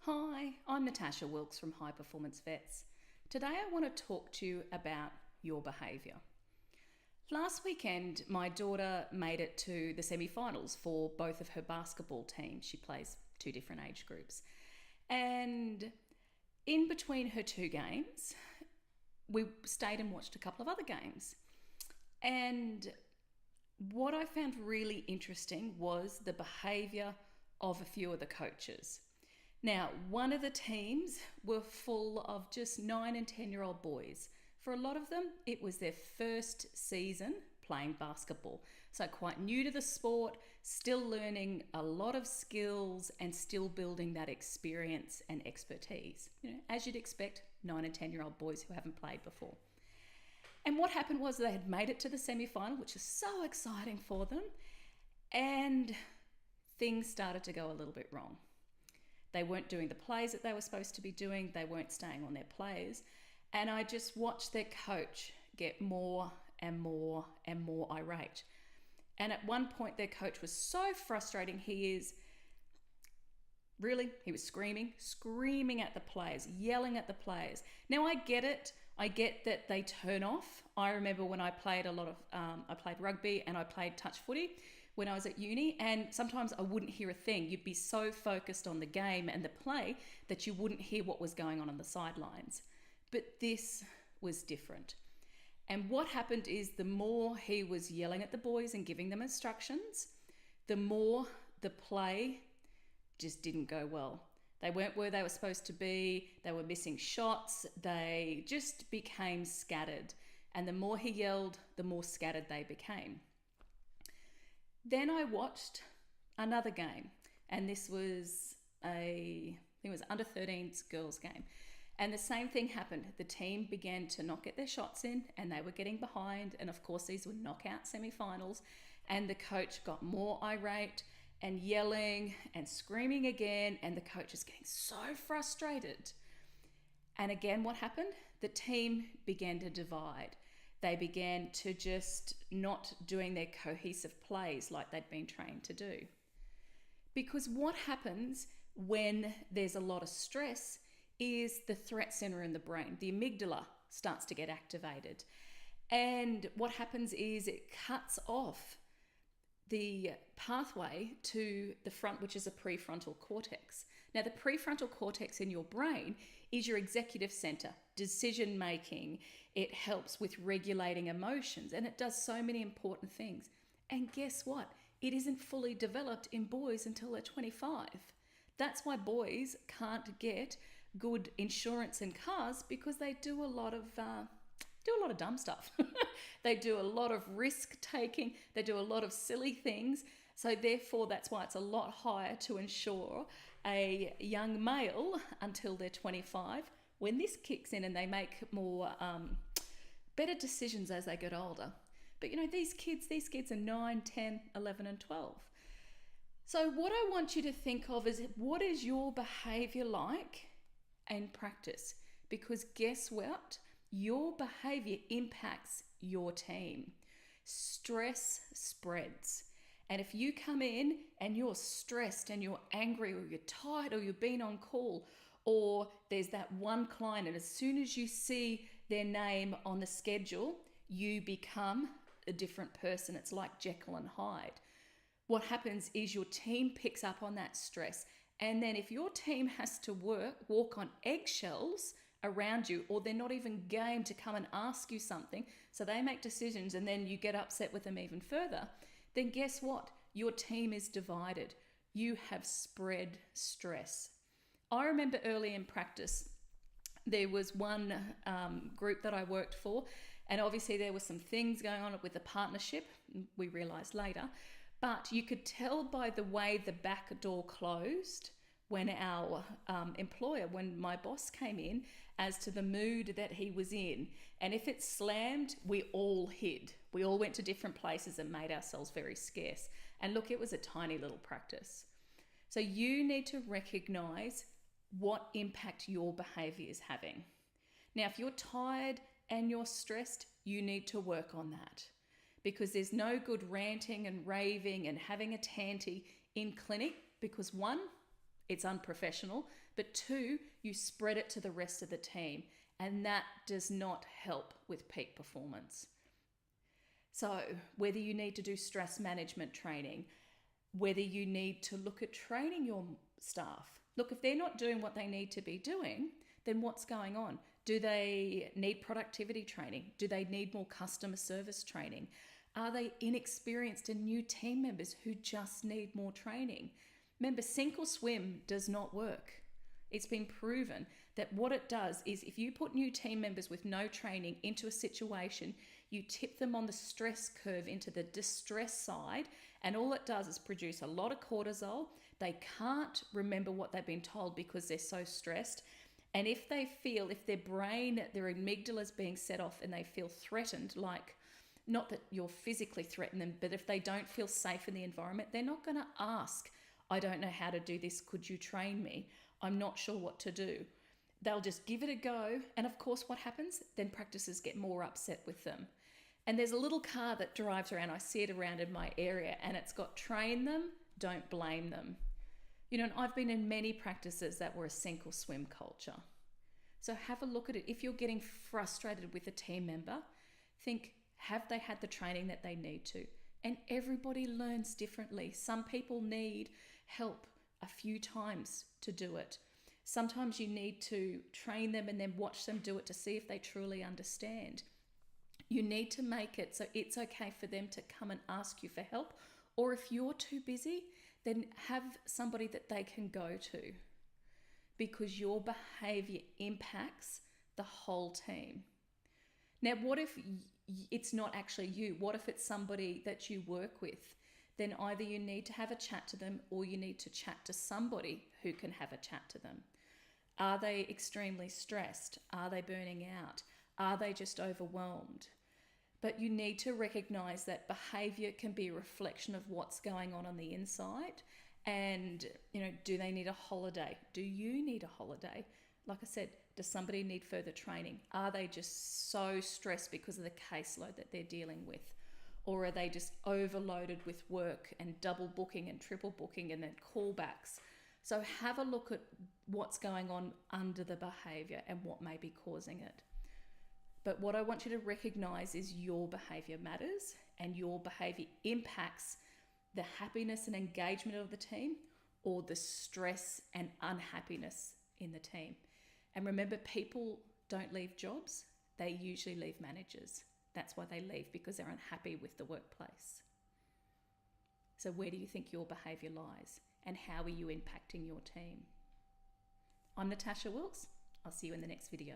Hi, I'm Natasha Wilks from High Performance Vets. Today I want to talk to you about your behaviour. Last weekend, my daughter made it to the semi-finals for both of her basketball teams. She plays two different age groups. And in between her two games, we stayed and watched a couple of other games. And what I found really interesting was the behaviour of a few of the coaches. Now, one of the teams were full of just 9 and 10-year-old boys. For a lot of them, it was their first season playing basketball. So quite new to the sport, still learning a lot of skills and still building that experience and expertise. As you'd expect, 9 and 10-year-old boys who haven't played before. And what happened was they had made it to the semi-final, which is so exciting for them, and things started to go a little bit wrong. They weren't doing the plays that they were supposed to be doing. They weren't staying on their plays. And I just watched their coach get more and more and more irate. And at one point, their coach was so frustrating. He was screaming at the players, yelling at the players. Now, I get it. I get that they turn off. I remember when I played I played rugby and I played touch footy when I was at uni, and sometimes I wouldn't hear a thing. You'd be so focused on the game and the play that you wouldn't hear what was going on the sidelines. But this was different. And what happened is the more he was yelling at the boys and giving them instructions, the more the play just didn't go well. They weren't where they were supposed to be. They were missing shots. They just became scattered. And the more he yelled, the more scattered they became. Then I watched another game, and this was I think it was under 13s girls game. And the same thing happened. The team began to not get their shots in, and they were getting behind. And of course, these were knockout semi-finals. And the coach got more irate and yelling and screaming again. And the coach is getting so frustrated. And again, what happened? The team began to divide. They began to just not doing their cohesive plays like they'd been trained to do. Because what happens when there's a lot of stress is the threat center in the brain, the amygdala, starts to get activated. And what happens is it cuts off the pathway to the front, which is a prefrontal cortex. Now, the prefrontal cortex in your brain is your executive center, decision making. It helps with regulating emotions, and it does so many important things. And guess what? It isn't fully developed in boys until they're 25. That's why boys can't get good insurance and cars, because they do a lot of dumb stuff. They do a lot of risk taking. They do a lot of silly things. So therefore, that's why it's a lot higher to insure a young male until they're 25. When this kicks in and they make more better decisions as they get older. But these kids are 9, 10, 11 and 12. So what I want you to think of is, what is your behavior like in practice? Because guess what? Your behavior impacts your team. Stress spreads. And if you come in and you're stressed and you're angry or you're tired or you've been on call, or there's that one client and as soon as you see their name on the schedule, you become a different person. It's like Jekyll and Hyde. What happens is your team picks up on that stress. And then if your team has to walk on eggshells around you, or they're not even game to come and ask you something, so they make decisions and then you get upset with them even further, then guess what? Your team is divided. You have spread stress. I remember early in practice, there was one group that I worked for, and obviously there were some things going on with the partnership, we realised later, but you could tell by the way the back door closed when our when my boss came in, as to the mood that he was in. And if it slammed, we all hid. We all went to different places and made ourselves very scarce. And look, it was a tiny little practice. So you need to recognize what impact your behavior is having. Now, if you're tired and you're stressed, you need to work on that, because there's no good ranting and raving and having a tanty in clinic, because one, it's unprofessional, but 2, you spread it to the rest of the team, and that does not help with peak performance. So whether you need to do stress management training, whether you need to look at training your staff, look, if they're not doing what they need to be doing, then what's going on? Do they need productivity training? Do they need more customer service training? Are they inexperienced and new team members who just need more training? Remember, sink or swim does not work. It's been proven that what it does is if you put new team members with no training into a situation, you tip them on the stress curve into the distress side, and all it does is produce a lot of cortisol. They can't remember what they've been told because they're so stressed. And if they feel, if their brain, their amygdala is being set off and they feel threatened, like, not that you're physically threatening them, but if they don't feel safe in the environment, they're not going to ask, I don't know how to do this, could you train me? I'm not sure what to do. They'll just give it a go. And of course, what happens? Then practices get more upset with them. And there's a little car that drives around. I see it around in my area, and it's got train them, don't blame them. You know, and I've been in many practices that were a sink or swim culture. So have a look at it. If you're getting frustrated with a team member, think, have they had the training that they need to? And everybody learns differently. Some people need help a few times to do it. Sometimes you need to train them and then watch them do it to see if they truly understand. You need to make it so it's okay for them to come and ask you for help. Or if you're too busy, then have somebody that they can go to, because your behavior impacts the whole team. Now, what if it's not actually you? What if it's somebody that you work with? Then either you need to have a chat to them, or you need to chat to somebody who can have a chat to them. Are they extremely stressed? Are they burning out? Are they just overwhelmed? But you need to recognize that behavior can be a reflection of what's going on the inside. And, you know, do they need a holiday? Do you need a holiday? Like I said, does somebody need further training? Are they just so stressed because of the caseload that they're dealing with? Or are they just overloaded with work and double booking and triple booking and then callbacks? So have a look at what's going on under the behavior and what may be causing it. But what I want you to recognize is your behavior matters, and your behavior impacts the happiness and engagement of the team, or the stress and unhappiness in the team. And remember, people don't leave jobs, they usually leave managers. That's why they leave, because they're unhappy with the workplace. So where do you think your behavior lies, and how are you impacting your team? I'm Natasha Wilks. I'll see you in the next video.